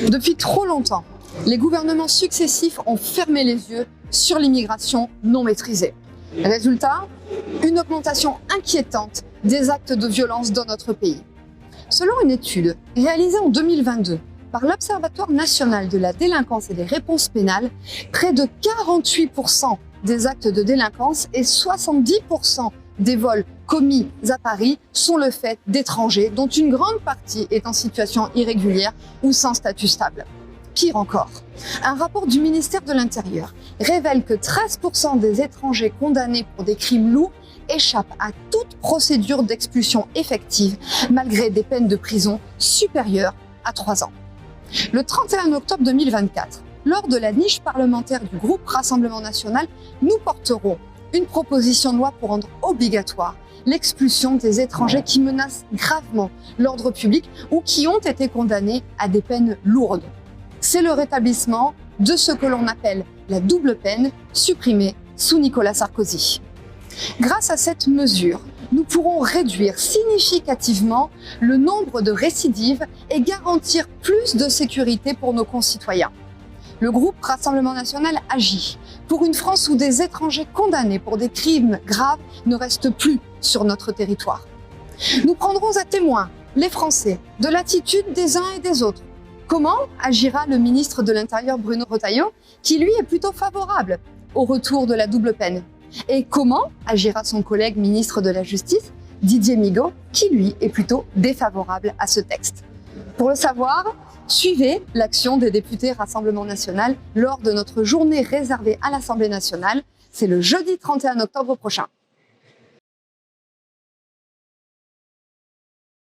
Depuis trop longtemps, les gouvernements successifs ont fermé les yeux sur l'immigration non maîtrisée. Résultat, une augmentation inquiétante des actes de violence dans notre pays. Selon une étude réalisée en 2022 par l'Observatoire national de la délinquance et des réponses pénales, près de 48% des actes de délinquance et 70% des vols commis à Paris sont le fait d'étrangers, dont une grande partie est en situation irrégulière ou sans statut stable. Pire encore, un rapport du ministère de l'Intérieur révèle que 13% des étrangers condamnés pour des crimes lourds échappent à toute procédure d'expulsion effective, malgré des peines de prison supérieures à 3 ans. Le 31 octobre 2024, lors de la niche parlementaire du groupe Rassemblement National, nous porterons une proposition de loi pour rendre obligatoire l'expulsion des étrangers qui menacent gravement l'ordre public ou qui ont été condamnés à des peines lourdes. C'est le rétablissement de ce que l'on appelle la double peine, supprimée sous Nicolas Sarkozy. Grâce à cette mesure, nous pourrons réduire significativement le nombre de récidives et garantir plus de sécurité pour nos concitoyens. Le groupe Rassemblement National agit pour une France où des étrangers condamnés pour des crimes graves ne restent plus sur notre territoire. Nous prendrons à témoin les Français de l'attitude des uns et des autres. Comment agira le ministre de l'Intérieur Bruno Retailleau, qui lui est plutôt favorable au retour de la double peine? Et comment agira son collègue ministre de la Justice, Didier Migaud, qui lui est plutôt défavorable à ce texte? Pour le savoir, suivez l'action des députés Rassemblement National lors de notre journée réservée à l'Assemblée nationale. C'est le jeudi 31 octobre prochain.